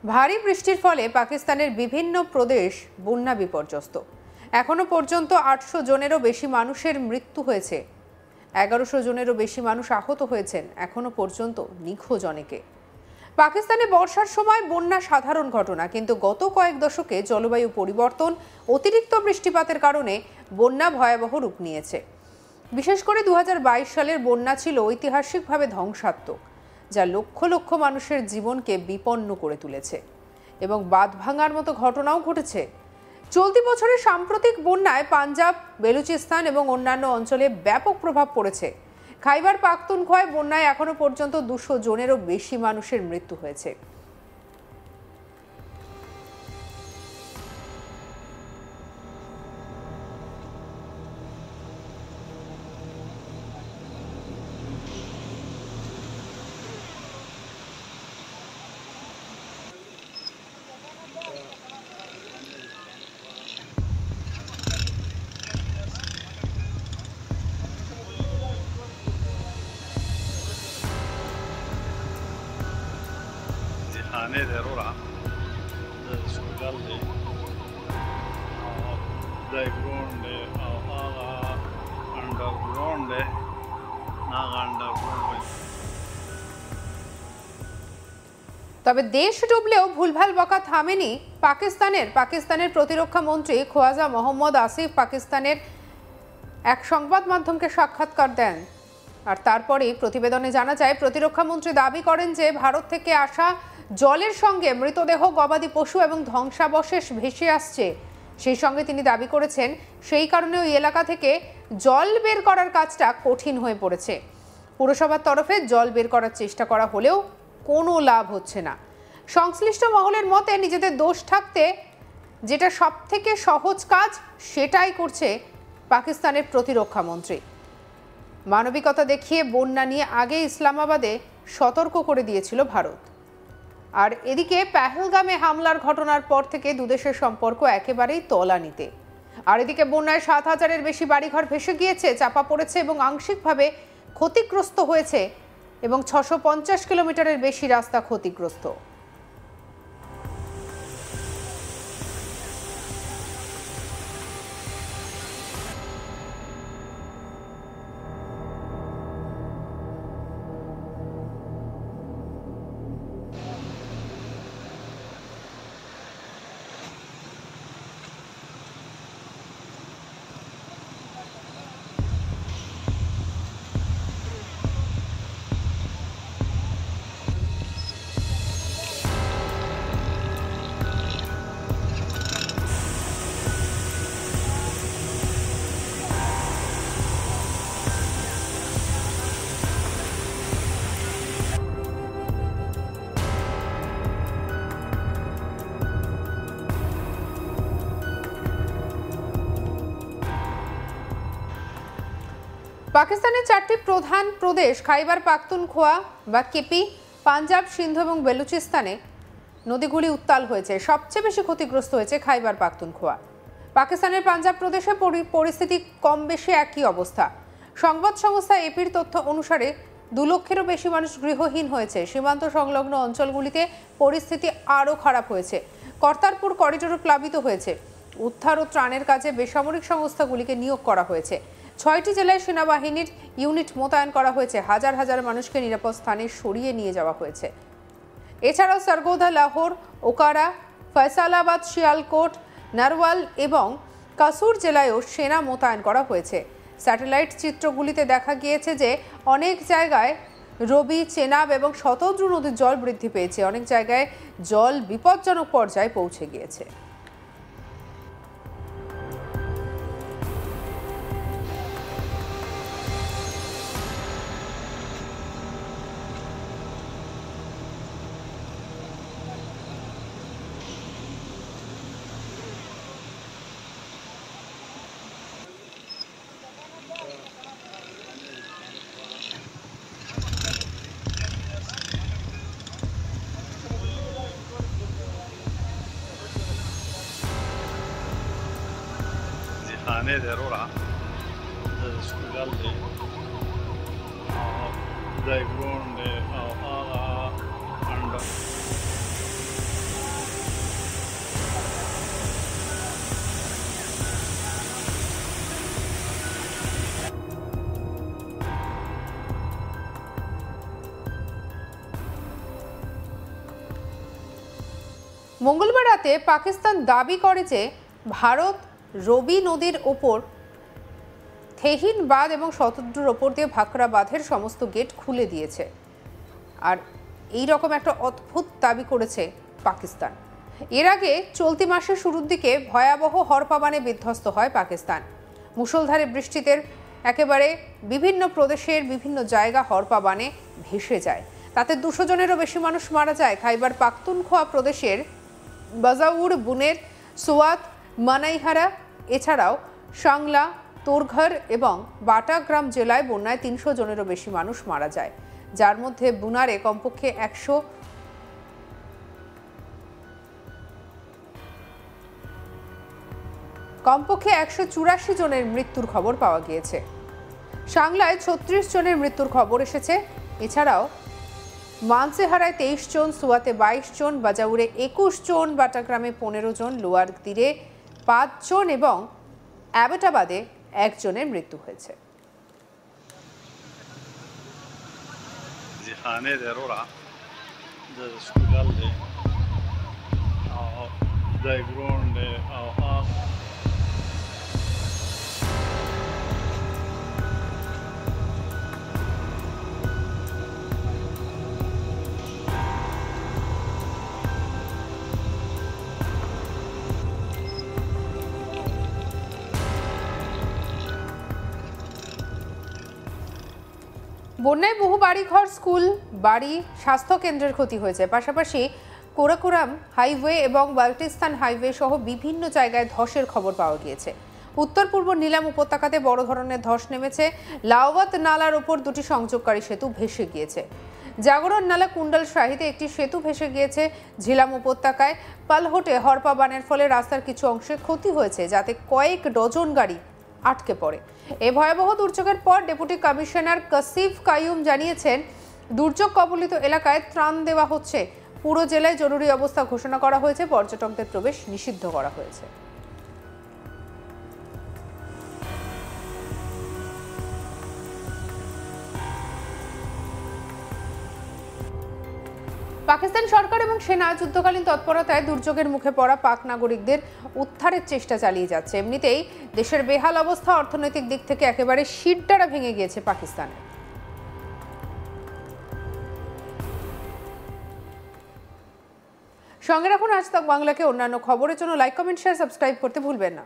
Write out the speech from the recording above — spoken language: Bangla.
ভারী বৃষ্টির ফলে পাকিস্তানের বিভিন্ন প্রদেশ বন্যা বিপর্যস্ত। এখনো পর্যন্ত 800 জনেরও বেশি মানুষের মৃত্যু হয়েছে, 1100 জনেরও বেশি মানুষ আহত হয়েছেন। এখনো পর্যন্ত নিখোঁজ অনেকে। পাকিস্তানে বর্ষার সময় বন্যা সাধারণ ঘটনা, কিন্তু গত কয়েক দশকে জলবায়ু পরিবর্তন, অতিরিক্ত বৃষ্টিপাতের কারণে বন্যা ভয়াবহ রূপ নিয়েছে। বিশেষ করে 2022 সালের বন্যা ছিল ঐতিহাসিকভাবে ধ্বংসাত্মক, যা লক্ষ লক্ষ মানুষের জীবনকে বিপন্ন করে তুলেছে এবং বাঁধ ভাঙার মতো ঘটনাও ঘটেছে। চলতি বছরের সাম্প্রতিক বন্যায় পাঞ্জাব, বেলুচিস্তান এবং অন্যান্য অঞ্চলে ব্যাপক প্রভাব পড়েছে। খাইবার পাখতুনখোয়ায় বন্যায় এখনো পর্যন্ত 200 জনেরও বেশি মানুষের মৃত্যু হয়েছে। خانه ضرور سوګل دی د ګراوند او هغه انډرګراوند دی هغه انډرګراوند। তবে দেশ ডুবলেও ভুলভাল বকা থামেনি পাকিস্তানের প্রতিরক্ষা মন্ত্রী খোয়াজা মোহাম্মদ আসিফ পাকিস্তানের এক সংবাদ মাধ্যমকে সাক্ষাৎকার দেন। আর তারপরে প্রতিবেদনে জানা যায়, প্রতিরক্ষা মন্ত্রী দাবি করেন যে ভারত থেকে আসা জলের সঙ্গে মৃতদেহ, গবাদি পশু এবং ধ্বংসাবশেষ ভেসে আসছে। সেই সঙ্গে তিনি দাবি করেছেন সেই কারণে ওই এলাকা থেকে জল বের করার কাজটা কঠিন হয়ে পড়েছে। পুরসভার তরফে জল বের করার চেষ্টা করা হলেও কোনো লাভ হচ্ছে না। সংশ্লিষ্ট মহলের মতে নিজেদের দোষ থাকতে যেটা সব থেকে সহজ কাজ সেটাই করছে পাকিস্তানের প্রতিরক্ষা মন্ত্রী। মানবিকতা দেখিয়ে বন্যা নিয়ে আগে ইসলামাবাদে সতর্ক করে দিয়েছিল ভারত। আর এদিকে পেহেলগামে হামলার ঘটনার পর থেকে দুদেশের সম্পর্ক একেবারেই তলানিতে। আর এদিকে বন্যায় 7,000-এর বেশি বাড়িঘর ভেসে গিয়েছে, চাপা পড়েছে এবং আংশিকভাবে ক্ষতিগ্রস্ত হয়েছে এবং 650 কিলোমিটারের বেশি রাস্তা ক্ষতিগ্রস্ত। পাকিস্তানের 4টি প্রধান প্রদেশ খাইবার পাখতুনখোয়া বা কেপি, পাঞ্জাব, সিন্ধু এবং বেলুচিস্তানে নদীগুলি উত্তাল হয়েছে। সবচেয়ে বেশি ক্ষতিগ্রস্ত হয়েছে খাইবার পাখতুনখোয়া। পাকিস্তানের পাঞ্জাব প্রদেশে পরিস্থিতি কম বেশি একই অবস্থা। সংবাদ সংস্থা এপির তথ্য অনুসারে 2 লক্ষেরও বেশি মানুষ গৃহহীন হয়েছে। সীমান্ত সংলগ্ন অঞ্চলগুলিতে পরিস্থিতি আরও খারাপ হয়েছে। কর্তারপুর করিডোর প্লাবিত হয়েছে। উদ্ধার ও ত্রাণের কাজে বেসামরিক সংস্থাগুলিকে নিয়োগ করা হয়েছে। 6টি জেলায় সেনাবাহিনীর ইউনিট মোতায়েন করা হয়েছে। হাজার হাজার মানুষকে নিরাপদ স্থানে সরিয়ে নিয়ে যাওয়া হয়েছে। এছাড়াও সরগোদা, লাহোর, ওকারা, ফয়সালাবাদ, শিয়ালকোট, নারওয়াল এবং কাসুর জেলায়ও সেনা মোতায়েন করা হয়েছে। স্যাটেলাইট চিত্রগুলিতে দেখা গিয়েছে যে অনেক জায়গায় রবি, চেনাব এবং শতদ্রু নদীর জল বৃদ্ধি পেয়েছে। অনেক জায়গায় জল বিপজ্জনক পর্যায়ে পৌঁছে গিয়েছে। خانه ضرور سوګل دی د ګراوند او هغه انډر মঙ্গলবার রাতে পাকিস্তান দাবি করে যে ভারত রবি নদীর ওপর থেহিন বাঁধ এবং শতদ্রুর ওপর দিয়ে ভাকরা বাঁধের সমস্ত গেট খুলে দিয়েছে। আর এই রকম একটা অদ্ভুত দাবি করেছে পাকিস্তান। এর আগে চলতি মাসের শুরুর দিকে ভয়াবহ হরপাবানে বিধ্বস্ত হয় পাকিস্তান। মুষলধারে বৃষ্টিতে একেবারে বিভিন্ন প্রদেশের বিভিন্ন জায়গা হরপাবানে ভেসে যায়। তাতে 200 জনেরও বেশি মানুষ মারা যায় খাইবার পাখতুনখোয়া প্রদেশের বাজাউর, বুনের, সোয়াত, মানাইহারা, এছাড়াও সাংলা, তোরঘর এবং বাটাগ্রাম জেলায় বন্যায় 300 জনেরও বেশি মানুষ মারা যায়, যার মধ্যে বুনারে কমপক্ষে 184 জনের মৃত্যুর খবর পাওয়া গিয়েছে। সাংলায় 36 জনের মৃত্যুর খবর এসেছে। এছাড়াও মানসেহারায় 23 জন, সুয়াতে 22 জন, বাজাউরে 21 জন, বাটাগ্রামে 15 জন, লোয়ার তীরে 5 জন এবং অ্যাবেটাবাদে 1 জনের মৃত্যু হয়েছে। Zihane de Rora, de Skugal de Daigron de বন্যায় বহু বাড়িঘর, স্কুল, বাড়ি, স্বাস্থ্য কেন্দ্রের ক্ষতি হয়েছে। পাশাপাশি কোরাকোরাম হাইওয়ে এবং বাল্টিস্তান হাইওয়ে সহ বিভিন্ন জায়গায় ধসের খবর পাওয়া গিয়েছে। উত্তর পূর্ব নীলাম উপত্যকাতে বড় ধরনের ধস নেমেছে। লাওয়াত নালার ওপর 2টি সংযোগকারী সেতু ভেসে গিয়েছে। জাগরণ নালা কুন্ডাল শাহিতে একটি সেতু ভেসে গিয়েছে। ঝিলাম উপত্যকায় পালহটে হরপাবানের ফলে রাস্তার কিছু অংশে ক্ষতি হয়েছে, যাতে কয়েক ডজন গাড়ি আটকে পড়ে। এই ভয়াবহ দুর্যোগের পর ডেপুটি কমিশনার কাসিফ কাইয়ুম জানিয়েছেন, দুর্যোগ কবলিত এলাকায় ত্রাণ দেওয়া হচ্ছে। পুরো জেলায় জরুরি অবস্থা ঘোষণা করা হয়েছে। পর্যটকদের প্রবেশ নিষিদ্ধ করা হয়েছে। পাকিস্তান সরকার এবং সেনা যুদ্ধকালীন তৎপরতায় দুর্যোগের মুখে পড়া পাক নাগরিকদের উদ্ধারের চেষ্টা চালিয়ে যাচ্ছে। এমনিতেই দেশের বেহাল অবস্থা অর্থনৈতিক দিক থেকে একেবারে শিরদাঁড়া ভেঙে গিয়েছে পাকিস্তানের। সঙ্গে রাখুন আজ তাক বাংলাকে। অন্যান্য খবরের জন্য লাইক, কমেন্ট, শেয়ার, সাবস্ক্রাইব করতে ভুলবেন না।